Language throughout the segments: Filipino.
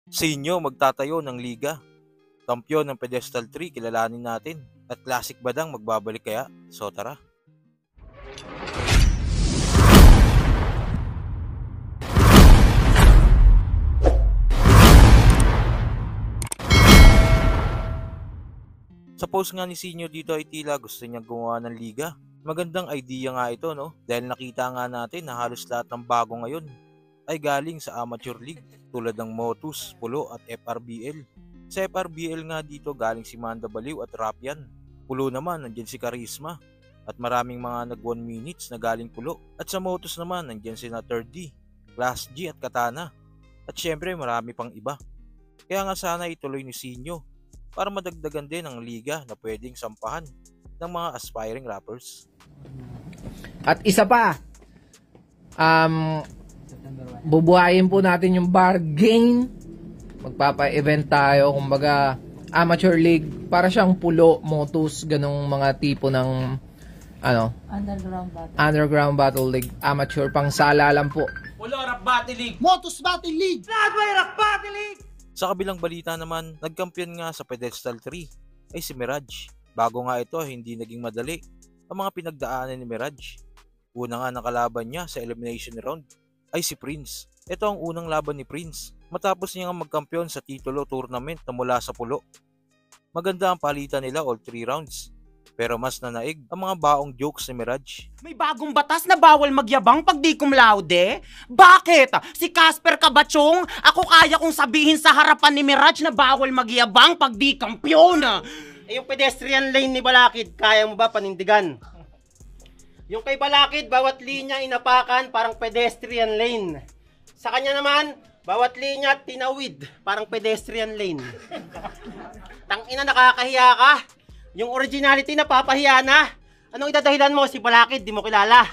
Sa inyo magtatayo ng liga. Kampiyon ng Pedestal 3 kilalanin natin. At Classic Badang magbabalik kaya? So tara. Sa post nga ni Sinyo dito ay tila gusto niyang gumawa ng liga. Magandang idea nga ito, no? Dahil nakita nga natin na halos lahat ng bago ngayon ay galing sa amateur league tulad ng Motus, Pulo at FRBL. Sa FRBL nga dito galing si Manda Baliw at Rapian. Pulo naman nandiyan si Charisma at maraming mga nag 1 minutes na galing Pulo. At sa Motus naman nandiyan si na 3D, Class G at Katana. At syempre marami pang iba. Kaya nga sana ituloy ni Sinyo para madagdagan din ang liga na pwedeng sampahan ng mga aspiring rappers. At isa pa, bubuhayin po natin yung bargain. Magpapa-event tayo, kumbaga amateur league, para siyang Pulo, Motus, ganong mga tipo ng underground battle league, amateur, pang sala lang po. Pulo Rap Battle League, Motus Battle League, Flatway Rap Battle League. Sa kabilang balita naman, nagkampiyon nga sa Pedestal 3 ay si Mirage. Bago nga ito, hindi naging madali ang mga pinagdaanan ni Mirage. Una nga nakalaban niya sa elimination round ay si Prince. Ito ang unang laban ni Prince matapos niya nga magkampiyon sa titulo tournament na mula sa Pulo. Maganda ang palitan nila all 3 rounds. Pero mas nanaig ang mga baong jokes ni Mirage. May bagong batas na bawal magyabang pag di cum laude? Bakit? Si Casper Kabachong, ako kaya kong sabihin sa harapan ni Mirage na bawal magyabang pag di kampyon. Yung pedestrian lane ni Balakid, kaya mo ba panindigan? Yung kay Balakid, bawat linya inapakan, parang pedestrian lane. Sa kanya naman, bawat linya tinawid, parang pedestrian lane. Tangina, nakakahiya ka. Yung originality napapahiya na. Anong idadahilan mo? Si Balakid, di mo kilala.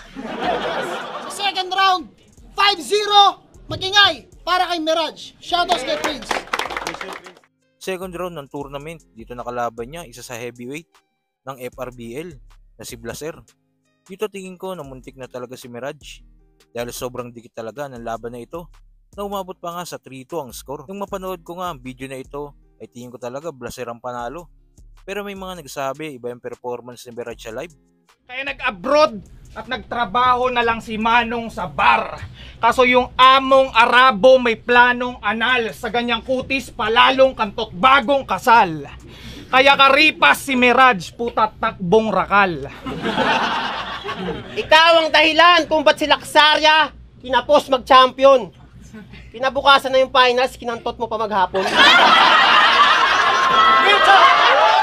sa second round, 5-0, magingay, para kay Mirage. Shoutouts kay Prince. Second round ng tournament, dito nakalaban niya isa sa heavyweight ng FRBL na si Blaser. Dito tingin ko na muntik na talaga si Mirage dahil sobrang dikit talaga ng laban na ito na umabot pa nga sa 3-2 ang score. Nung mapanood ko nga ang video na ito ay tingin ko talaga Blaser ang panalo. Pero may mga nagsabi iba yung performance ni Mirage sa live. Kaya nag-abroad at nagtrabaho na lang si Manong sa bar. Kaso yung among Arabo may planong anal. Sa ganyang kutis palalong kantot bagong kasal. Kaya karipas si Mirage puta takbong rakal. Ikaw ang dahilan kung ba't si Laksarya kinapos mag-champion. Kinabukasan na yung finals, kinantot mo pa maghapon. Ito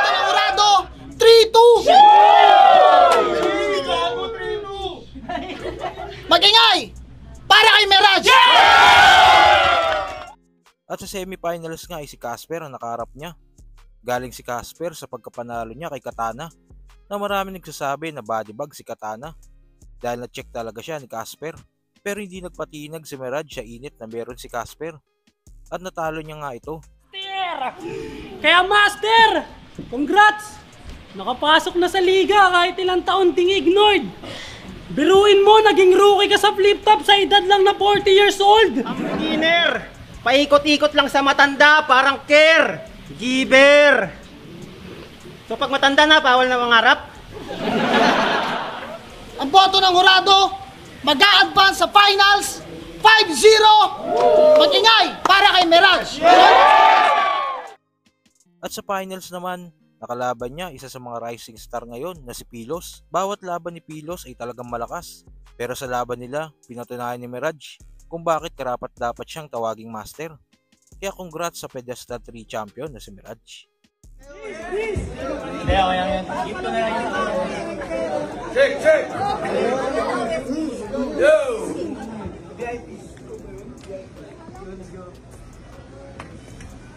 ng Urado, 3-2. Magingay, para kay Mirage. At sa semifinals nga ay si Casper ang nakaharap niya. Galing si Casper sa pagkapanalo niya kay Katana na marami nagsasabi na bodybag si Katana dahil na-check talaga siya ni Casper. Pero hindi nagpatinag si Mirage sa init na meron si Casper at natalo niya nga ito. Kaya Master, congrats! Nakapasok na sa liga kahit ilang taon ding ignored. Biruin mo, naging rookie ka sa flip-top sa edad lang na 40 years old. Ang beginner, paikot-ikot lang sa matanda, parang care, giver. So pag matanda na, bawal na mangarap. Ang boto ng Urado, mag-a-advance sa finals, 5-0. Magingay, para kay Mirage. At sa finals naman, nakalaban niya isa sa mga rising star ngayon na si Pilos. Bawat laban ni Pilos ay talagang malakas. Pero sa laban nila, pinatunayan ni Mirage kung bakit karapat dapat siyang tawaging master. Kaya congrats sa Pedestal 3 champion na si Mirage. Check! Yo!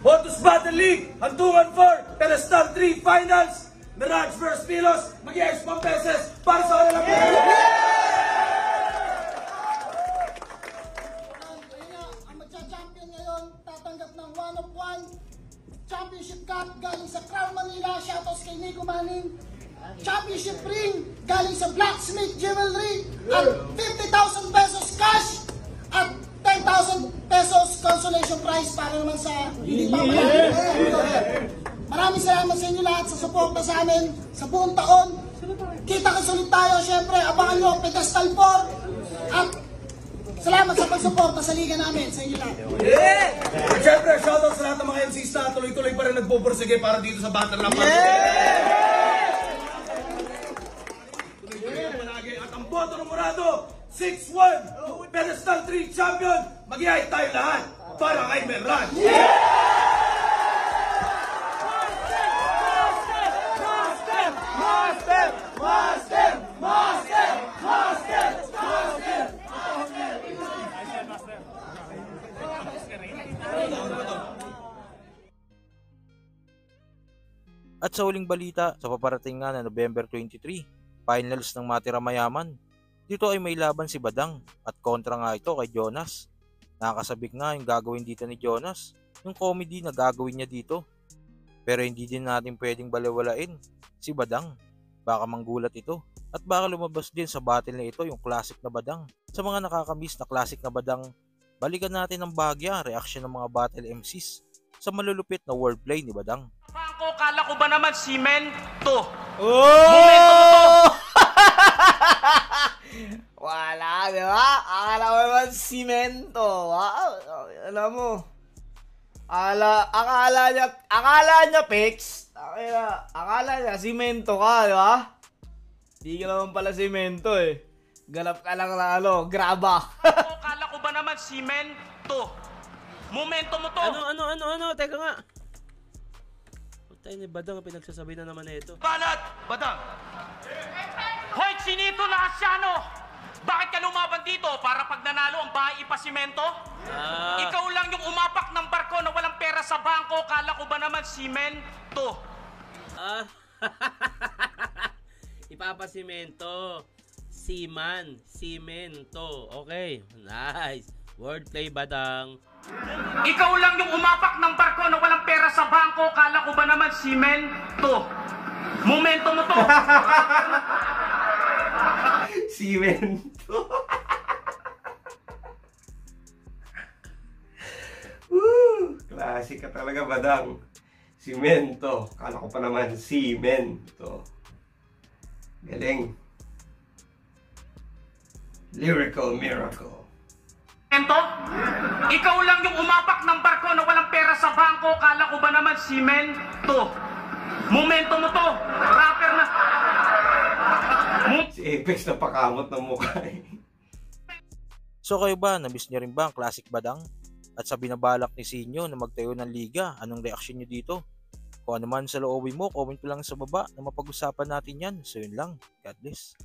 Motus Battle League, hantungan for Pedestal 3 Finals, Mirage vs. Pilos, mag-i-ex pang beses para sa kanilang Ang magcha-champion ngayon, tatanggap ng 1-of-1 championship cup galing sa Crown Manila. Shoutouts kay Nico Manning. Championship ring galing sa Blacksmith Jewelry at 50,000 pesos cash at 10,000 pesos consolation prize para naman sa hindi pa Maraming salamat sa inyo lahat sa suporta sa amin sa buong taon. Kita-kits ulit tayo. Siyempre, abangan nyo ang Pedestal 4. At salamat sa pagsuporta sa liga namin sa inyo lahat. Siyempre, shoutout sa lahat ng mga MCs na tuloy-tuloy pa rin nagpupursige para dito sa Battle Rap. Tuloy-tuloy palagi. At ang boto ng Murado, 6-1, Pedestal 3 champion. Mag-iayit tayo lahat para kay Merad. At sa huling balita, sa paparating nga na November 23, finals ng Matira Mayaman. Dito ay may laban si Badang at kontra nga ito kay Jonas. Nakakasabik nga yung gagawin dito ni Jonas, yung comedy na gagawin niya dito. Pero hindi din natin pwedeng balewalain si Badang. Baka manggulat ito at baka lumabas din sa battle na ito yung classic na Badang. Sa mga nakakamiss na classic na Badang, balikan natin ang bahagya reaction ng mga battle MCs sa malulupit na wordplay ni Badang. Bangko, kala ko ba naman simento? Momento mo to! Wala, di ba? Akala ko naman simento. Wow, alam mo. Akala niya, Pex. Akala niya, simento ka, di ba? Di ka naman pala simento eh. Ganap ka lang na graba. Kala ko ba naman simento? Momento mo to! Ano? Teka nga. Tayo ni Badang ang pinagsasabi na naman na ito. Banat! Badang! Hoy, Chinito na Asyano! Bakit ka lumaban dito? Para pag nanalo ang bahay ipasimento? Ikaw lang yung umapak ng barko na walang pera sa bangko. Kala ko ba naman simento? Ipapasimento. Simento. Okay, nice. Wordplay, Badang. Ikaw lang yung umapak ng barko na walang pera sa bangko. Kala ko ba naman simento? Momento mo to! Simento. Klase ka talaga, Badang. Simento. Kala ko pa naman simento. Galing. Lyrical miracle. Ikaw lang yung umapak ng barko na walang pera sa bangko. Kala ko ba naman simento? Momento mo to! Rapper na! Si Apex na pakamot ng mukha eh. So kayo ba, namiss niyo rin ba ang classic Badang? At sa binabalak ni Sinyo na magtayo ng liga, anong reaksyon niyo dito? Kung ano man sa loobin mo, comment ko lang sa baba na mapag-usapan natin yan. So yun lang. God bless.